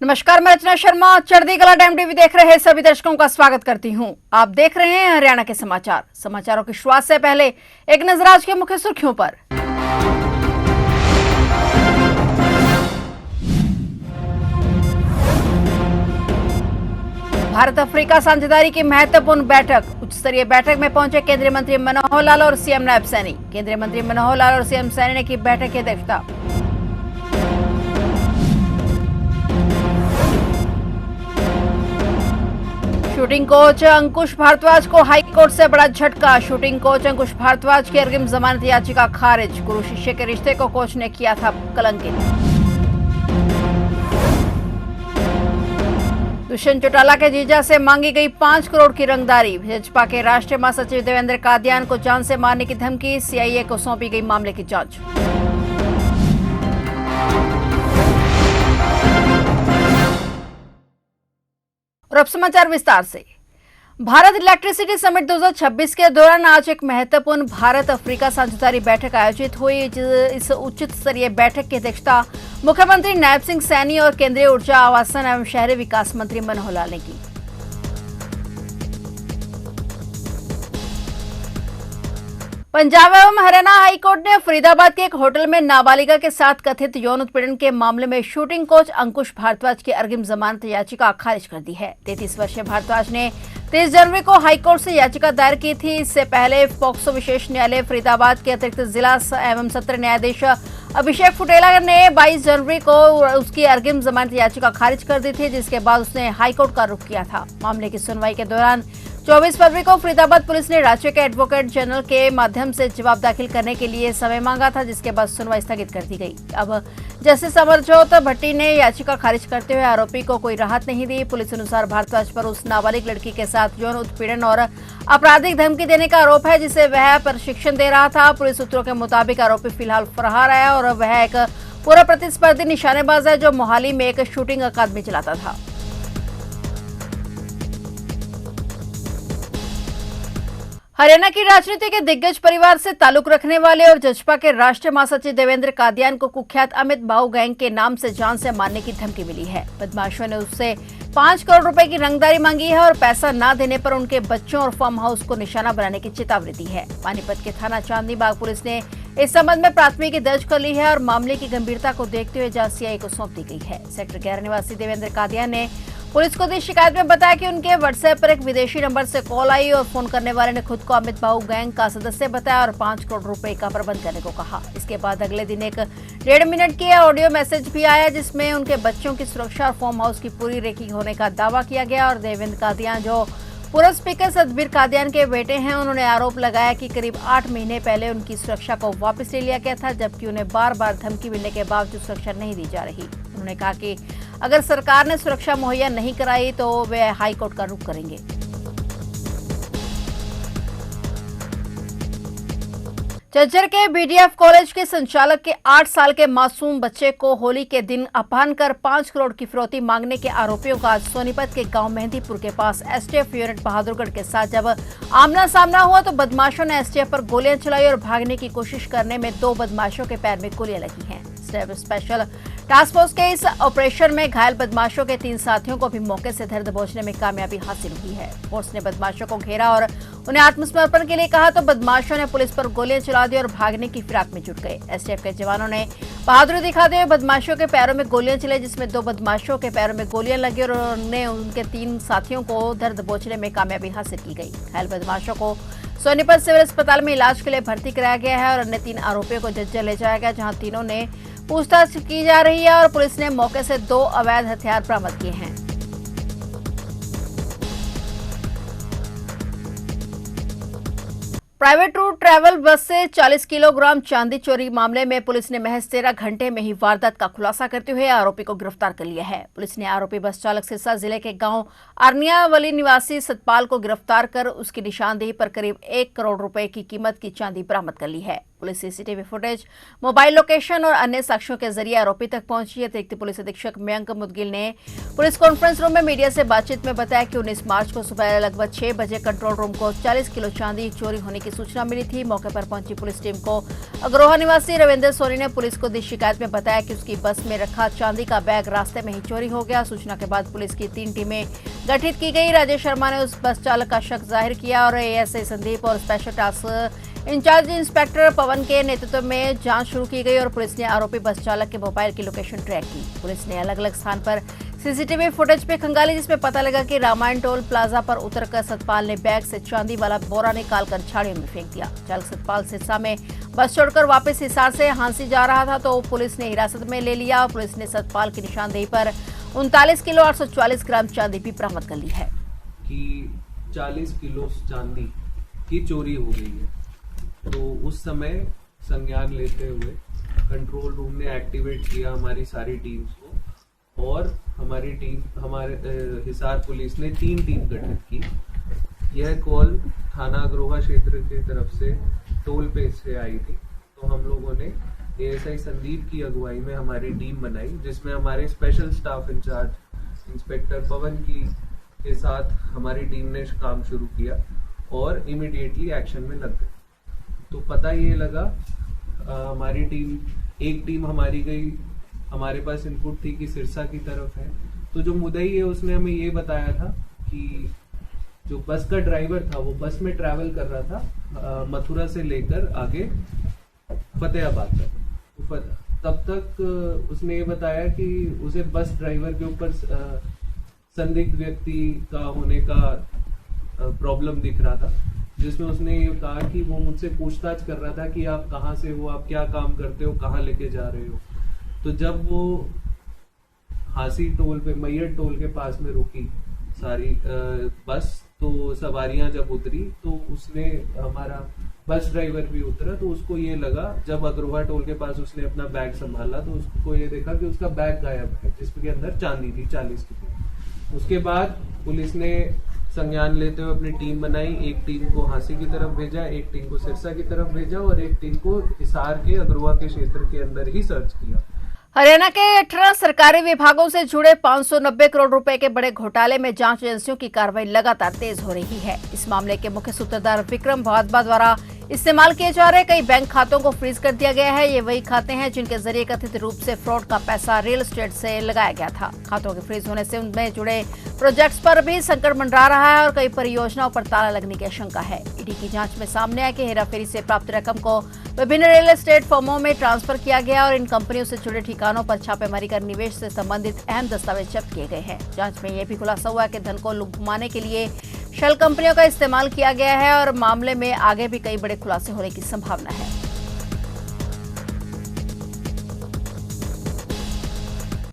नमस्कार, मैं रचना शर्मा चढ़ती कला टाइम टीवी देख रहे सभी दर्शकों का स्वागत करती हूं। आप देख रहे हैं हरियाणा के समाचार। समाचारों की शुरुआत से पहले एक नजर आज के मुख्य सुर्खियों पर। भारत अफ्रीका साझेदारी की महत्वपूर्ण बैठक। उच्च स्तरीय बैठक में पहुंचे केंद्रीय मंत्री मनोहर लाल और सीएम नायब सैनी। केंद्रीय मंत्री मनोहर लाल और सीएम सैनी ने की बैठक की अध्यक्षता। शूटिंग कोच अंकुश भारद्वाज को हाईकोर्ट से बड़ा झटका। शूटिंग कोच अंकुश भारद्वाज की अग्रिम जमानत याचिका खारिज। गुरु शिष्य के रिश्ते को कोच ने किया था कलंकित। दुष्यंत चौटाला के जीजा से मांगी गई 5 करोड़ की रंगदारी। भाजपा के राष्ट्रीय महासचिव देवेंद्र कादियान को जान से मारने की धमकी। सीआईए को सौंपी गई मामले की जांच। और अब समाचार विस्तार से। भारत इलेक्ट्रिसिटी समिट 2026 के दौरान आज एक महत्वपूर्ण भारत अफ्रीका साझेदारी बैठक आयोजित हुई। इस उच्च स्तरीय बैठक की अध्यक्षता मुख्यमंत्री नायब सिंह सैनी और केंद्रीय ऊर्जा आवासन एवं शहरी विकास मंत्री मनोहर लाल ने की। पंजाब एवं हरियाणा हाईकोर्ट ने फरीदाबाद के एक होटल में नाबालिगा के साथ कथित यौन उत्पीड़न के मामले में शूटिंग कोच अंकुश भारद्वाज की अग्रिम जमानत याचिका खारिज कर दी है। 33 वर्षीय भारद्वाज ने 23 जनवरी को हाईकोर्ट से याचिका दायर की थी। इससे पहले पॉक्सो विशेष न्यायालय फरीदाबाद के अतिरिक्त जिला एवं सत्र न्यायाधीश अभिषेक फुटेला ने 22 जनवरी को उसकी अग्रिम जमानत याचिका खारिज कर दी थी, जिसके बाद उसने हाईकोर्ट का रुख किया था। मामले की सुनवाई के दौरान 24 फरवरी को फरीदाबाद पुलिस ने राज्य के एडवोकेट जनरल के माध्यम से जवाब दाखिल करने के लिए समय मांगा था, जिसके बाद सुनवाई स्थगित कर दी गई। अब जस्टिस अमरजोत भट्टी ने याचिका खारिज करते हुए आरोपी को कोई राहत नहीं दी। पुलिस अनुसार भारद्वाज पर उस नाबालिग लड़की के साथ यौन उत्पीड़न और आपराधिक धमकी देने का आरोप है, जिसे वह प्रशिक्षण दे रहा था। पुलिस सूत्रों के मुताबिक आरोपी फिलहाल फरार है और वह एक पूरा प्रतिस्पर्धी निशानेबाज है जो मोहाली में एक शूटिंग अकादमी चलाता था। हरियाणा की राजनीति के दिग्गज परिवार से ताल्लुक रखने वाले और भाजपा के राष्ट्रीय महासचिव देवेंद्र कादियान को कुख्यात अमित भाऊ गैंग के नाम से जान से मारने की धमकी मिली है। बदमाशों ने उससे 5 करोड़ रुपए की रंगदारी मांगी है और पैसा न देने पर उनके बच्चों और फार्म हाउस को निशाना बनाने की चेतावनी दी है। पानीपत के थाना चांदनी बाग पुलिस ने इस संबंध में प्राथमिकी दर्ज कर ली है और मामले की गंभीरता को देखते हुए जांच सीआईए को सौंप दी गई है। सेक्टर 11 निवासी देवेंद्र कादियान ने पुलिस को दी शिकायत में बताया कि उनके व्हाट्सएप पर एक विदेशी नंबर से कॉल आई और फोन करने वाले ने खुद को अमित भाऊ गैंग का सदस्य बताया और 5 करोड़ रुपए का प्रबंध करने को कहा। इसके बाद अगले दिन एक 1.5 मिनट की ऑडियो मैसेज भी आया, जिसमें उनके बच्चों की सुरक्षा और फार्म हाउस की पूरी रेकी होने का दावा किया गया। और देवेंद्र कादियान, जो पूर्व स्पीकर सतबीर कादियान के बेटे हैं, उन्होंने आरोप लगाया कि करीब 8 महीने पहले उनकी सुरक्षा को वापस ले लिया गया था, जबकि उन्हें बार बार धमकी मिलने के बावजूद सुरक्षा नहीं दी जा रही। उन्होंने कहा कि अगर सरकार ने सुरक्षा मुहैया नहीं कराई तो वे हाईकोर्ट का रुख करेंगे। झज्जर के बीडीएफ कॉलेज के संचालक के 8 साल के मासूम बच्चे को होली के दिन अपहरण कर 5 करोड़ की फिरौती मांगने के आरोपियों का आज सोनीपत के गांव मेहंदीपुर के पास एसटीएफ यूनिट बहादुरगढ़ के साथ जब आमना सामना हुआ तो बदमाशों ने एसटीएफ पर गोलियां चलाई और भागने की कोशिश करने में 2 बदमाशों के पैर में गोलियां लगी हैं। स्पेशल टास्क फोर्स के इस ऑपरेशन में घायल बदमाशों के 3 साथियों को भी मौके से धर दबोचने में कामयाबी हासिल हुई है। फोर्स ने बदमाशों को घेरा और उन्हें आत्मसमर्पण के लिए कहा तो बदमाशों ने पुलिस पर गोलियां चला दी और भागने की फिराक में जुट गए। एसटीएफ के जवानों ने बहादुरी दिखाते हुए बदमाशों के पैरों में गोलियां चलाई, जिसमें 2 बदमाशों के पैरों में गोलियां लगी और उन्हें उनके 3 साथियों को धर दबोचने में कामयाबी हासिल की गई। घायल बदमाशों को सोनीपत सिविल अस्पताल में इलाज के लिए भर्ती कराया गया है और अन्य 3 आरोपियों को झज्जर ले जाया गया, जहां तीनों ने पूछताछ की जा रही है और पुलिस ने मौके से 2 अवैध हथियार बरामद किए हैं। प्राइवेट रूट ट्रैवल बस से 40 किलोग्राम चांदी चोरी मामले में पुलिस ने महज 13 घंटे में ही वारदात का खुलासा करते हुए आरोपी को गिरफ्तार कर लिया है। पुलिस ने आरोपी बस चालक सिरसा जिले के गांव अरनियावली निवासी सतपाल को गिरफ्तार कर उसकी निशानदेही पर करीब 1 करोड़ रुपए की कीमत की चांदी बरामद कर ली है। Police CCTV footage, mobile location और अन्य साक्ष्यों के जरिए आरोपी तक पहुंची है। अतिरिक्त पुलिस अधीक्षक मयंक मुदगिल ने पुलिस कॉन्फ्रेंस रूम में मीडिया से बातचीत में बताया कि 19 मार्च को सुबह लगभग 6 बजे कंट्रोल रूम को 40 किलो चांदी चोरी होने की सूचना मिली थी। मौके पर पहुंची पुलिस टीम को अग्रोहा निवासी रविंद्र सोनी ने पुलिस को दी शिकायत में बताया कि उसकी बस में रखा चांदी का बैग रास्ते में ही चोरी हो गया। सूचना के बाद पुलिस की 3 टीमें गठित की गई। राजेश शर्मा ने उस बस चालक का शक जाहिर किया और एएसआई संदीप और स्पेशल टास्क इंचार्ज इंस्पेक्टर पवन के नेतृत्व में जांच शुरू की गई और पुलिस ने आरोपी बस चालक के मोबाइल की लोकेशन ट्रैक की। पुलिस ने अलग अलग स्थान पर सीसीटीवी फुटेज पे खंगाली, जिसमें पता लगा कि रामायण टोल प्लाजा पर उतरकर सतपाल ने बैग से चांदी वाला बोरा निकालकर झाड़ियों में फेंक दिया। चालक सतपाल सिरसा में बस छोड़कर वापस हिसार से हांसी जा रहा था तो पुलिस ने हिरासत में ले लिया। पुलिस ने सतपाल की निशानदेही पर 39 किलो 844 ग्राम चांदी भी बरामद कर ली है। कि 40 किलो चांदी की चोरी हो गई है, तो उस समय संज्ञान लेते हुए कंट्रोल रूम ने एक्टिवेट किया हमारी सारी टीम्स को और हमारे हिसार पुलिस ने 3 टीम गठित की। यह कॉल थाना अग्रोहा क्षेत्र की तरफ से टोल पे से आई थी, तो हम लोगों ने एएसआई संदीप की अगुवाई में हमारी टीम बनाई, जिसमें हमारे स्पेशल स्टाफ इंचार्ज इंस्पेक्टर पवन के साथ हमारी टीम ने काम शुरू किया और इमीडिएटली एक्शन में लग गई। तो पता ये लगा, हमारी एक टीम हमारी गई, हमारे पास इनपुट थी कि सिरसा की तरफ है। तो जो मुद्दई है उसने हमें ये बताया था कि जो बस का ड्राइवर था वो बस में ट्रैवल कर रहा था मथुरा से लेकर आगे फतेहाबाद तक। तब तक उसने ये बताया कि उसे बस ड्राइवर के ऊपर संदिग्ध व्यक्ति का होने का प्रॉब्लम दिख रहा था, जिसमें उसने ये कहा कि वो मुझसे पूछताछ कर रहा था कि आप कहाँ से हो, आप क्या काम करते हो, कहाँ लेके जा रहे हो। तो जब वो हांसी टोल पे मैयर टोल के पास में रुकी सारी बस, तो सवारियां जब उतरी तो उसने हमारा बस ड्राइवर भी उतरा, तो उसको ये लगा, जब अग्रोहा टोल के पास उसने अपना बैग संभाला तो उसको ये देखा कि उसका बैग गायब है जिसके अंदर चांदी थी 40 किलो। उसके बाद पुलिस ने संज्ञान लेते हुए अपनी टीम बनाई। एक टीम को हांसी की तरफ भेजा, एक टीम को सिरसा की तरफ भेजा और एक टीम को हिसार के अग्रोहा के क्षेत्र के अंदर ही सर्च किया। हरियाणा के 18 सरकारी विभागों से जुड़े 590 करोड़ रुपए के बड़े घोटाले में जांच एजेंसियों की कार्रवाई लगातार तेज हो रही है। इस मामले के मुख्य सूत्रधार विक्रम भादबा द्वारा इस्तेमाल किए जा रहे कई बैंक खातों को फ्रीज कर दिया गया है। ये वही खाते हैं जिनके जरिए कथित रूप से फ्रॉड का पैसा रियल एस्टेट से लगाया गया था। खातों के फ्रीज होने से उनमें जुड़े प्रोजेक्ट्स पर भी संकट मंडरा रहा है और कई परियोजनाओं पर ताला लगने की आशंका है। ईडी की जांच में सामने आया कि हेराफेरी से प्राप्त रकम को विभिन्न रियल एस्टेट फर्मों में ट्रांसफर किया गया और इन कंपनियों से जुड़े ठिकानों पर छापेमारी कर निवेश से संबंधित अहम दस्तावेज जब्त किए गए हैं। जांच में यह भी खुलासा हुआ कि धन को घुमाने के लिए शेल कंपनियों का इस्तेमाल किया गया है और मामले में आगे भी कई बड़े खुलासे होने की संभावना है।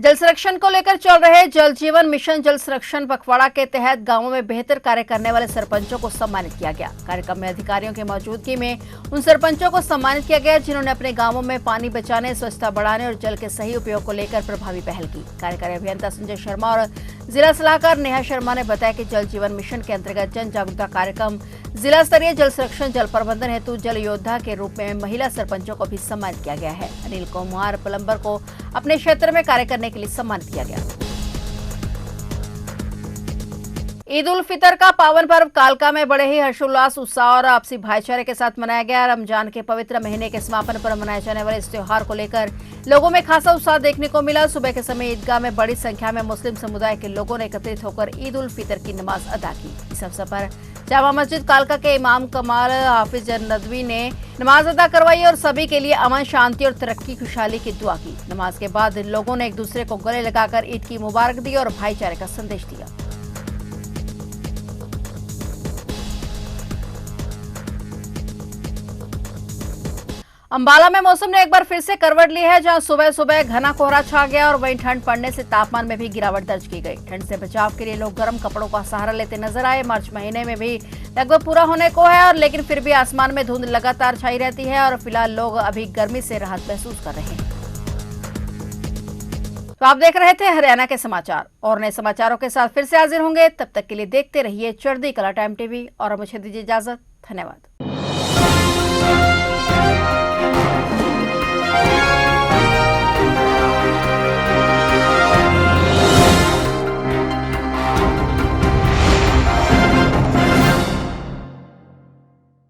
जल संरक्षण को लेकर चल रहे जल जीवन मिशन जल संरक्षण पखवाड़ा के तहत गांवों में बेहतर कार्य करने वाले सरपंचों को सम्मानित किया गया। कार्यक्रम में अधिकारियों की मौजूदगी में उन सरपंचों को सम्मानित किया गया जिन्होंने अपने गांवों में पानी बचाने, स्वच्छता बढ़ाने और जल के सही उपयोग को लेकर प्रभावी पहल की। कार्यकारी अभियंता संजय शर्मा और जिला सलाहकार नेहा शर्मा ने बताया कि जल जीवन मिशन के अंतर्गत जन जागरूकता कार्यक्रम जिला स्तरीय जल संरक्षण जल प्रबंधन हेतु जल योद्धा के रूप में महिला सरपंचों को भी सम्मानित किया गया है। अनिल कुमार प्लम्बर को अपने क्षेत्र में कार्य करने के लिए सम्मानित किया गया। ईद उल फितर का पावन पर्व कालका में बड़े ही हर्षोल्लास, उत्साह और आपसी भाईचारे के साथ मनाया गया। रमजान के पवित्र महीने के समापन पर मनाए जाने वाले इस त्योहार को लेकर लोगों में खासा उत्साह देखने को मिला। सुबह के समय ईदगाह में बड़ी संख्या में मुस्लिम समुदाय के लोगों ने एकत्रित होकर ईद उल फितर की नमाज अदा की। इस अवसर पर जामा मस्जिद कालका के इमाम कमाल हाफिज नदवी ने नमाज अदा करवाई और सभी के लिए अमन, शांति और तरक्की खुशहाली की दुआ की। नमाज के बाद लोगों ने एक दूसरे को गले लगाकर ईद की मुबारक दी और भाईचारे का संदेश दिया। अंबाला में मौसम ने एक बार फिर से करवट ली है, जहां सुबह सुबह घना कोहरा छा गया और वहीं ठंड पड़ने से तापमान में भी गिरावट दर्ज की गई। ठंड से बचाव के लिए लोग गर्म कपड़ों का सहारा लेते नजर आए। मार्च महीने में भी लगभग पूरा होने को है और लेकिन फिर भी आसमान में धुंध लगातार छाई रहती है और फिलहाल लोग अभी गर्मी से राहत महसूस कर रहे हैं। तो आप देख रहे थे हरियाणा के समाचार और नए समाचारों के साथ फिर से हाजिर होंगे। तब तक के लिए देखते रहिए चढ़ती कला टाइम टीवी और मुझे दीजिए इजाजत। धन्यवाद।